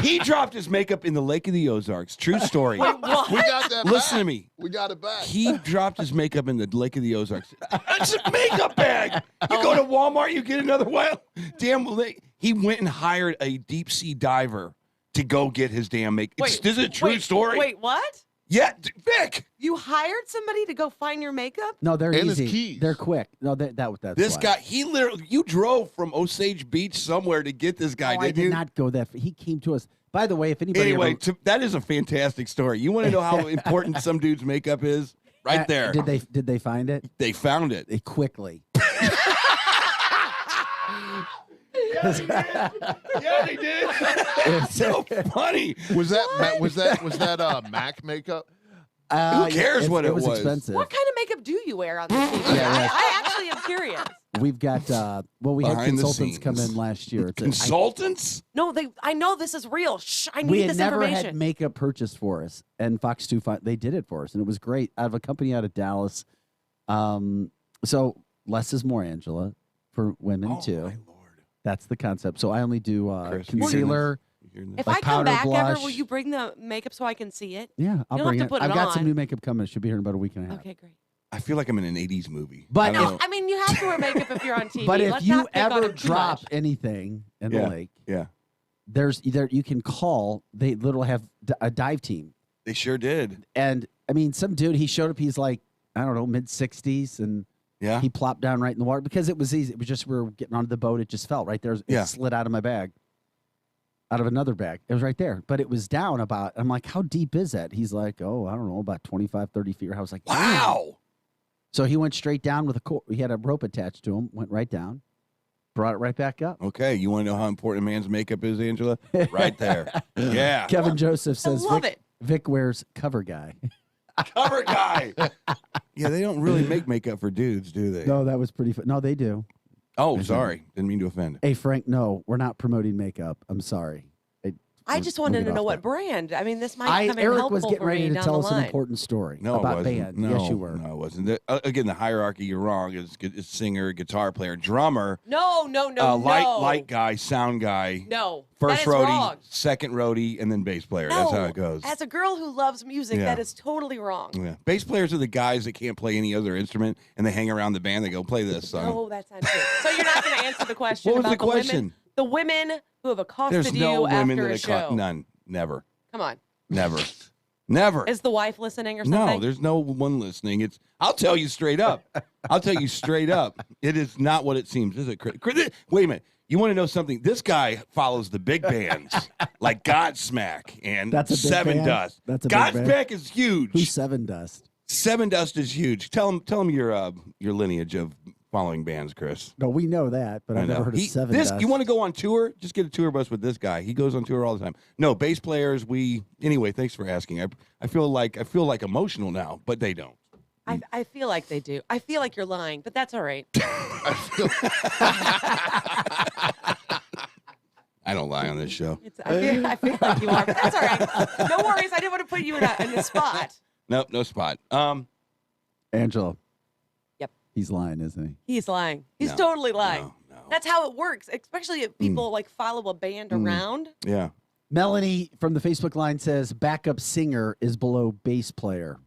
He dropped his makeup in the Lake of the Ozarks. True story. Wait, what? We got that. Listen back. to me. We got it back. He dropped his makeup in the Lake of the Ozarks. It's a makeup bag. You go to Walmart, you get another one. He went and hired a deep sea diver to go get his damn makeup. This is a true story. Wait, what? Yeah, Vic. You hired somebody to go find your makeup? No, they're And his easy. keys. They're quick. No, that's This why. guy, he literally, you drove from Osage Beach somewhere to get this guy, No, I didn't did you? not go that. He came to us. By the way, if anybody Anyway, that is a fantastic story. You want to know how important some dude's makeup is? Right there. Did they find it? They found it. They quickly. Yeah, they did. It's so funny. Was that Mac makeup? Who cares what it was? Expensive. What kind of makeup do you wear on the TV? Yeah. I actually am curious. We've got we had Behind the consultants come scenes. in last year. Consultants? No, I know this is real. Shh, I need We had this never information. had makeup purchased for us, and Fox 2 they did it for us, and it was great. Out of a company out of Dallas. So less is more, Angela, for women too. My Lord. That's the concept. So I only do Chris, concealer. If like I come powder, back blush. ever, will you bring the makeup so I can see it? Yeah, I'll You don't bring have to it. put it I've got some on. new makeup coming. It should be here in about a week and a half. Okay, great. I feel like I'm in an 80s movie. But I don't know. I mean, you have to wear makeup if you're on TV. But if Let's you not pick on ever him too drop much. anything in the lake, Yeah, there's either you can call. They literally have a dive team, they sure did. and I mean, some dude he showed up. He's like, I don't know, mid-60s, and Yeah. he plopped down right in the water because it was easy. It was just we were getting onto the boat. It just felt right there. It Yeah. slid out of my bag, out of another bag. It was right there, but it was down about. I'm like, how deep is that? He's like, oh, I don't know, about 25, 30 feet. I was like, damn. Wow. So he went straight down with a cord. He had a rope attached to him. Went right down, brought it right back up. Okay, you want to know how important a man's makeup is, Angela? Right there. Yeah. Kevin Joseph says love Vic, it. Vic wears cover guy. Cover guy. Yeah, they don't really make makeup for dudes, do they? No, that was pretty fun. No, they do. Oh, sorry. Didn't mean to offend. Hey, Frank, no, we're not promoting makeup. I'm sorry. I just wanted to know what brand. I mean, this might come in Eric helpful was getting for ready me to down tell the us an line. important story No, about it wasn't. band. No, Yes, you were. No, it wasn't. Again, the hierarchy, you're wrong. It's singer, guitar player, drummer, No, light guy, sound guy, No. first that is roadie, wrong. second roadie, and then bass player. No. That's how it goes. As a girl who loves music, Yeah. that is totally wrong. Yeah. Bass players are the guys that can't play any other instrument, and they hang around the band. They go, play this song. No, that's not true. So you're not going to answer the question What was about the question? the women who have accosted There's you no women after that a show. none. Never. Come on. Never. Never. Is the wife listening or something? No, there's no one listening. I'll tell you straight up. I'll tell you straight up. It is not what it seems, is it, Chris? Wait a minute. You want to know something? This guy follows the big bands like Godsmack and That's a big Seven band? Dust. That's a big band? Godsmack is huge. Who's Seven Dust? Seven Dust is huge. Tell him your lineage of following bands, Chris. No, we know that, but I've never heard of Seven Dust. You want to go on tour? Just get a tour bus with this guy. He goes on tour all the time. No, bass players. Anyway. Thanks for asking. I feel like emotional now, but they don't. I feel like they do. I feel like you're lying, but that's all right. I don't lie on this show. I feel like you are, but that's all right. No worries. I didn't want to put you in a spot. Nope, no spot. Angela. Yep. He's lying, isn't he? He's lying. He's No, totally lying. no. That's how it works, especially if people like follow a band around. Yeah. Melanie from the Facebook line says backup singer is below bass player.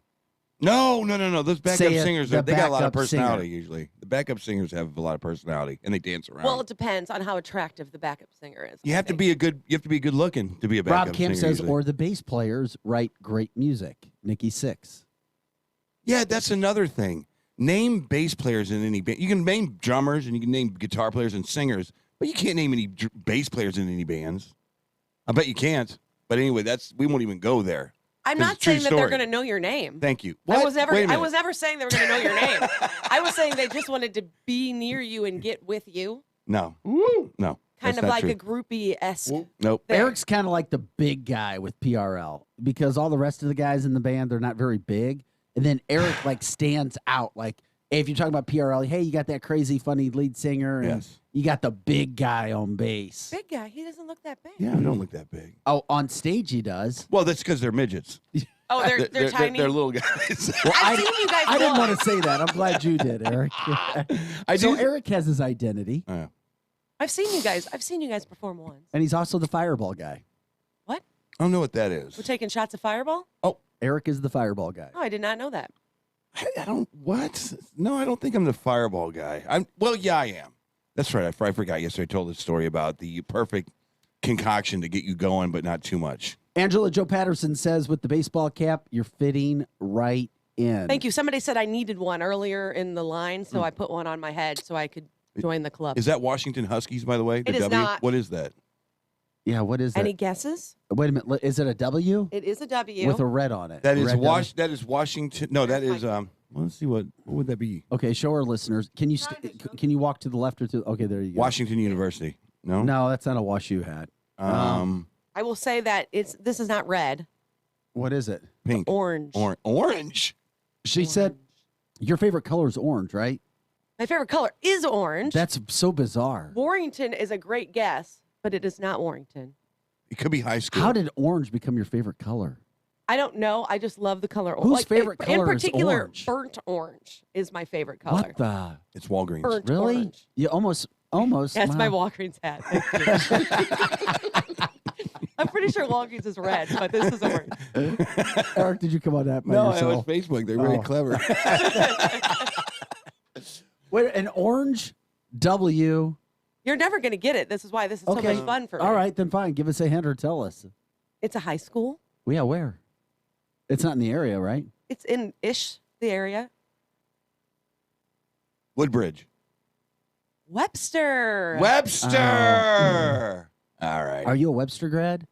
No. Those backup Say it, singers, the they got a lot of backup singer. personality usually. The backup singers have a lot of personality, and they dance around. Well, it depends on how attractive the backup singer is. you have to be good looking to be a backup Rob Kemp singer. says, usually. or the bass players write great music. Nikki Six. Yeah, that's another thing. Name bass players in any band. You can name drummers and you can name guitar players and singers, but you can't name any bass players in any bands. I bet you can't. But anyway, we won't even go there. I'm 'Cause not it's a true saying that they're story. going to know your name. Thank you. I What? was never. Wait a I minute. was never saying they were going to know your name. I was saying they just wanted to be near you and get with you, No. No. kind that's of not like true. a groupie esque. Nope. Eric's kind of like the big guy with PRL because all the rest of the guys in the band, they're not very big. And then Eric like stands out. Like if you're talking about PRL, hey, you got that crazy funny lead singer. And Yes. you got the big guy on bass. Big guy. He doesn't look that big. Yeah, I don't look that big. Oh, on stage he does. Well, that's because they're midgets. Oh, they're tiny. They're little guys. Well, I've seen you guys. I didn't live. want to say that. I'm glad you did, Eric. So Eric has his identity, I've seen you guys. I've seen you guys perform once. and he's also the fireball guy. What? I don't know what that is. We're taking shots of Fireball? Eric is the fireball guy. Oh, I did not know that. I don't. What? No, I don't think I'm the fireball guy. Well, yeah, I am. That's right. I forgot yesterday. I told this story about the perfect concoction to get you going, but not too much. Angela Joe Patterson says, with the baseball cap, you're fitting right in. Thank you. Somebody said I needed one earlier in the line, so I put one on my head so I could join the club. Is that Washington Huskies, by the way? It is not. What is that? Yeah, what is that? Any guesses? Wait a minute. Is it a W? It is a W. With a red on it. That is Red That is Washington. No, that is let's see what would that be? Okay, show our listeners. Can you can you walk to the left or to? Okay, there you go. Washington University. No, no, that's not a WashU hat. I will say that this is not red. What is it? Pink. Orange. Orange. She said your favorite color is orange, right? My favorite color is orange. That's so bizarre. Warrington is a great guess, but it is not Warrington. It could be high school. How did orange become your favorite color? I don't know. I just love the color orange. Whose favorite color in particular, is orange? burnt orange is my favorite color. What the? It's Walgreens. Burnt Really? orange. You almost. That's my wow. Walgreens hat. I'm pretty sure Walgreens is red, but this is orange. Eric, did you come on that by No, yourself? it was Facebook. They're very clever. Wait, an orange W. You're never going to get it. This is why this is so much fun for me. All right, then fine. Give us a hint or tell us. It's a high school. Well, yeah, where? It's not in the area, right? It's in the area. Woodbridge. Webster. Webster. All right. Are you a Webster grad?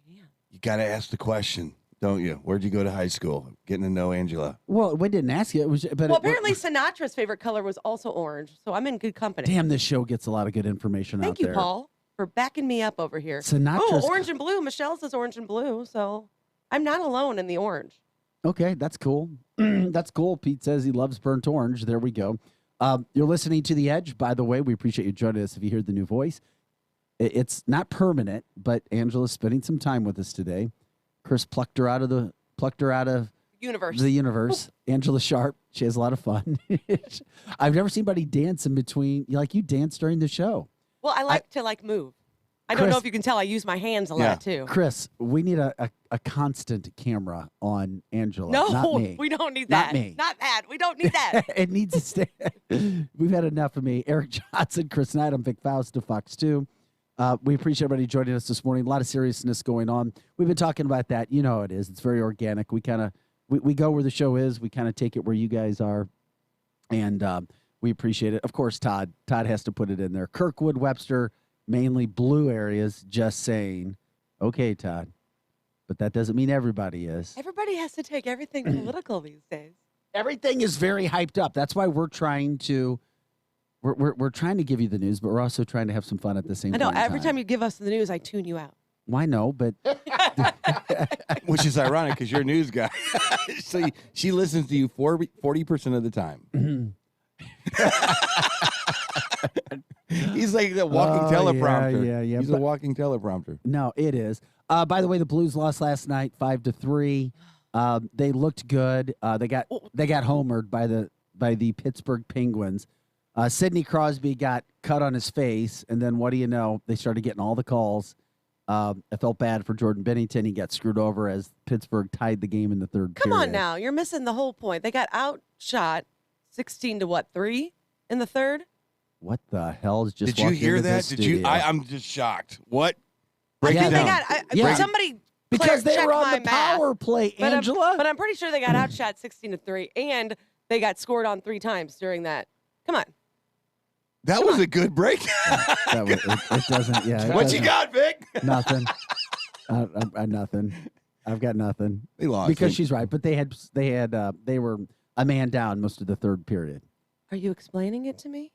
You got to ask the question, don't you? Where'd you go to high school? Getting to know Angela. Well, we didn't ask you. It was, but Well, apparently Sinatra's favorite color was also orange, so I'm in good company. damn, this show gets a lot of good information out Thank you, there. Paul, for backing me up over here. Sinatra's- orange and blue. Michelle says orange and blue, so I'm not alone in the orange. Okay, that's cool. That's cool. Pete says he loves burnt orange. There we go. You're listening to The Edge. By the way, we appreciate you joining us if you hear the new voice. It's not permanent, but Angela's spending some time with us today. Chris plucked her out of the universe. Angela Sharp. She has a lot of fun. I've never seen anybody dance in between. You dance during the show. Well, I like to move. I don't know if you can tell. I use my hands a lot too. Chris, we need a constant camera on Angela. Not No, me. we don't need Not that. me. Not that. We don't need that. It needs to stay. We've had enough of me. Eric Johnson, Chris Knight, I'm Vic Faust of Fox 2. We appreciate everybody joining us this morning. A lot of seriousness going on. We've been talking about that. You know how it is. It's very organic. We kind of we go where the show is. We kind of take it where you guys are, and we appreciate it. Of course, Todd has to put it in there. Kirkwood, Webster, mainly blue areas. Just saying. Okay, Todd, but that doesn't mean everybody is. Everybody has to take everything political these days. Everything is very hyped up. That's why we're trying to. We're trying to give you the news, but we're also trying to have some fun at the same I know. time. Every time you give us the news, I tune you out. Why no? But Which is ironic because you're a news guy. So she listens to you 40% of the time. He's like the walking teleprompter. Yeah. He's a walking teleprompter. No, it is. By the way, the Blues lost last night 5-3. They looked good. They got homered by the Pittsburgh Penguins. Sidney Crosby got cut on his face, and then what do you know? They started getting all the calls. I felt bad for Jordan Bennington. He got screwed over as Pittsburgh tied the game in the third Come period. on now. You're missing the whole point. They got outshot 16-3 in the third? What the hell is just Did you hear that? Did you? I'm just shocked. What? Break it down. Somebody because they check were on my the math. power play, But Angela. but I'm pretty sure they got outshot 16-3, and they got scored on 3 times during that. Come on. That was a good break. It doesn't. Yeah. What you got, Vic? Nothing. Nothing. I've got nothing. They lost because it. she's right. But they were a man down most of the third period. Are you explaining it to me?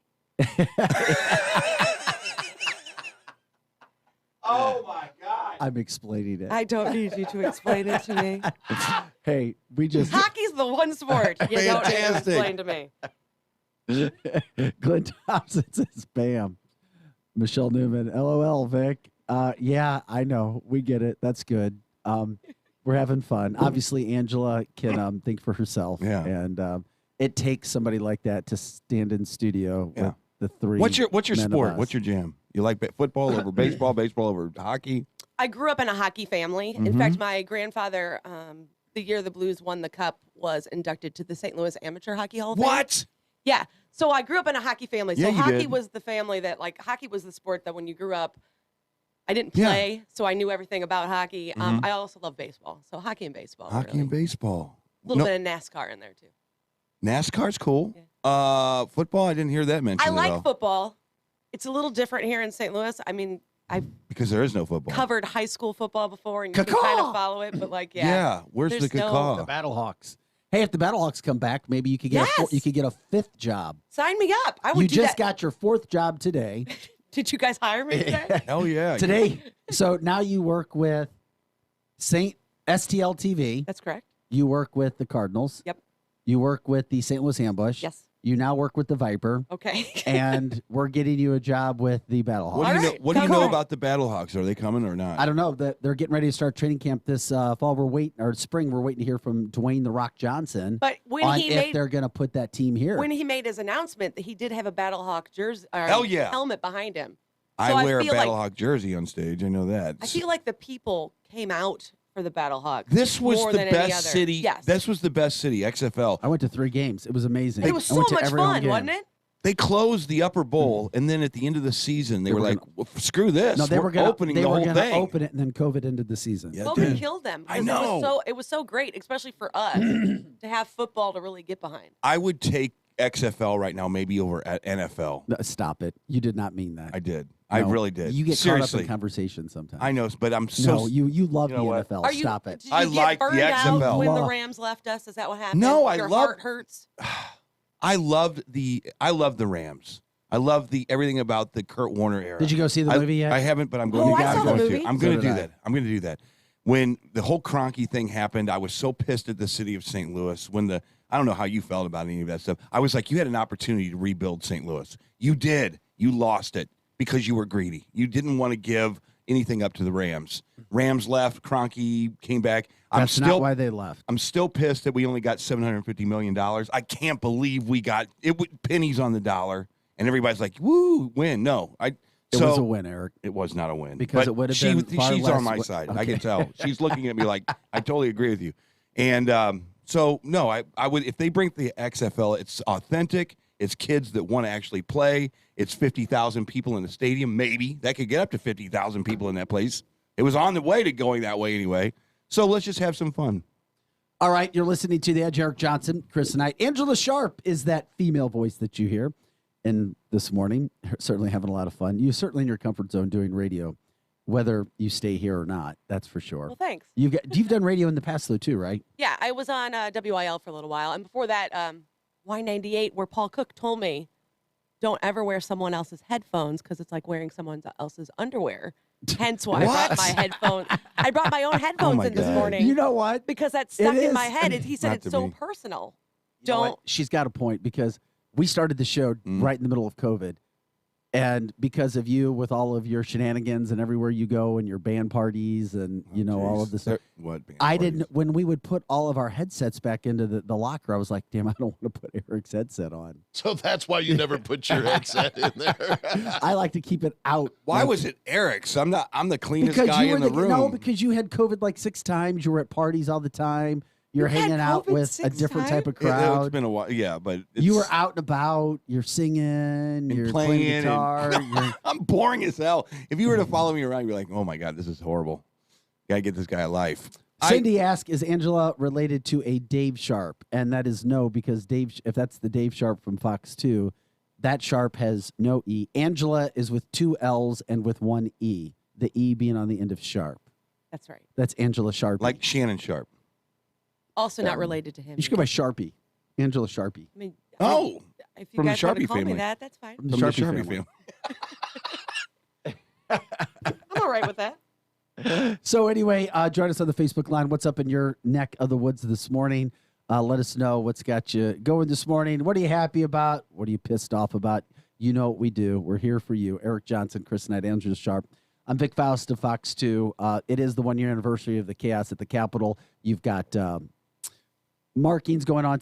Oh my God! I'm explaining it. I don't need you to explain it to me. Hey, we just Hockey's the one sport you don't need to Fantastic. explain to me. Glenn Thompson says, "Bam." Michelle Newman, LOL, Vic. Yeah, I know. We get it. That's good. We're having fun. Obviously, Angela can think for herself. Yeah. And it takes somebody like that to stand in studio with the three. What's your men of sport? us. What's your jam? You like football over baseball, baseball over hockey? I grew up in a hockey family. In fact, my grandfather, the year the Blues won the cup, was inducted to the St. Louis Amateur Hockey Hall of Fame. What? Yeah. So I grew up in a hockey family. Yeah, So you hockey did. was the family that, hockey was the sport that when you grew up, I didn't play, so I knew everything about hockey. I also love baseball, so hockey and baseball. Hockey and baseball. A little bit of NASCAR in there too. NASCAR's cool. Football, I didn't hear that mentioned I like at all. football. It's a little different here in St. Louis. I mean, I've Because there is no football. covered high school football before, and you can kind of follow it, but like, Yeah, where's the there's no- cacaw? The Battlehawks. Hey, if the Battlehawks come back, maybe you could get you could get a 5th job. Sign me up. I would You do just that. got your 4th job today. Did you guys hire me today? Hell yeah. Today. So now you work with STL TV. That's correct. You work with the Cardinals. Yep. You work with the St. Louis Ambush. Yes. You now work with the Viper. Okay. And we're getting you a job with the Battlehawks. What do you know about the Battlehawks? Are they coming or not? I don't know. They're getting ready to start training camp this fall. Spring. We're waiting to hear from Dwayne "The Rock" Johnson. But when on he if made they're going to put that team here. when he made his announcement, he did have a Battlehawk jersey, Hell yeah. helmet behind him. I So wear a feel like- Battlehawk jersey on stage. I know that. I feel like the people came out for the Battlehawks. This was more the than any best other. city. Yes. This was the best city, XFL. I went to 3 games. It was amazing. It was I so went to much every home fun, game. wasn't it? They closed the upper bowl, and then at the end of the season, they were like, well, "Screw this! No, they We're were gonna, opening they the were whole gonna thing." open it, and then COVID ended the season. Yeah, COVID dude. killed them. I because know. It was so great, especially for us to have football to really get behind. I would take XFL right now, maybe over at NFL. No, stop it. You did not mean that. I did. I No, really did. You get Seriously. caught up in conversation sometimes. I know, but I'm so. No, you love You know the what? NFL. Are you, Stop it. Did you I get like the burned out XFL. when the Love- Rams left us? Is that what happened? No, I Your love- heart hurts. I loved the Rams. I love everything about the Kurt Warner era. Did you go see the movie yet? I haven't, but I'm going. Oh, to. I saw the I'm going movie. to. I'm So going to did do I. that. I'm going to do that. When the whole Kroenke thing happened, I was so pissed at the city of St. Louis. I don't know how you felt about any of that stuff. I was like, you had an opportunity to rebuild St. Louis. You did. You lost it because you were greedy. You didn't want to give anything up to the Rams. Rams left. Kroenke came back. That's not why they left. I'm still pissed that we only got $750 million. I can't believe we got it with pennies on the dollar, and everybody's like, "Woo, win!" No, It was a win, Eric. It was not a win Because But it would have been far She's less on my wi- side. I Okay. can tell. She's looking at me like I totally agree with you. And so no, I would if they bring the XFL. It's authentic. It's kids that want to actually play. It's 50,000 people in the stadium. Maybe that could get up to 50,000 people in that place. It was on the way to going that way anyway. So let's just have some fun. All right, you're listening to The Edge. Eric Johnson, Chris Knight. Angela Sharp is that female voice that you hear. And this morning, certainly having a lot of fun. You're certainly in your comfort zone doing radio, whether you stay here or not. That's for sure. Well, thanks. You've done radio in the past, though, too, right? Yeah, I was on WIL for a little while, and before that, Y98, where Paul Cook told me, "Don't ever wear someone else's headphones because it's like wearing someone else's underwear." Hence why I brought my headphones. I brought my own headphones in this morning. You know what? Because that stuck It in my is. head. And he said Not it's to so me. personal. You know what? Don't. She's got a point because we started the show right in the middle of COVID. And because of you, with all of your shenanigans and everywhere you go and your band parties and, all of this stuff. What band I parties? didn't, when we would put all of our headsets back into the locker, I was like, damn, I don't want to put Eric's headset on. So that's why you never put your headset in there. I like to keep it out. Why Like- was it Eric's? I'm the cleanest because guy you were in the room. No, because you had COVID like 6 times. You were at parties all the time. You're You had hanging out COVID with a 6 different type of It's crowd. been a while. Yeah, but You were it's- out and about. You're singing. You're playing playing and- guitar. you're- I'm boring as hell. If you were to follow me around, you'd be like, "Oh my god, this is horrible. Gotta get this guy a life." Cindy asked, "Is Angela related to a Dave Sharp?" And that is no, because Dave, if that's the Dave Sharp from Fox 2, that Sharp has no E. Angela is with 2 L's and with 1 E. The E being on the end of Sharp. That's right. That's Angela Sharp. Like Shannon Sharp. Also not related to him. You should go by Sharpie. Angela Sharpie. I mean, Oh, if you from the guys want to Sharpie call me family. that, that's fine. From the From Sharpie the Sharpie family. I'm all right with that. So anyway, join us on the Facebook line. What's up in your neck of the woods this morning? Let us know what's got you going this morning. What are you happy about? What are you pissed off about? You know what we do. We're here for you. Eric Johnson, Chris Knight, Angela Sharp. I'm Vic Faust of Fox 2. It is the 1-year anniversary of the chaos at the Capitol. You've got markings going on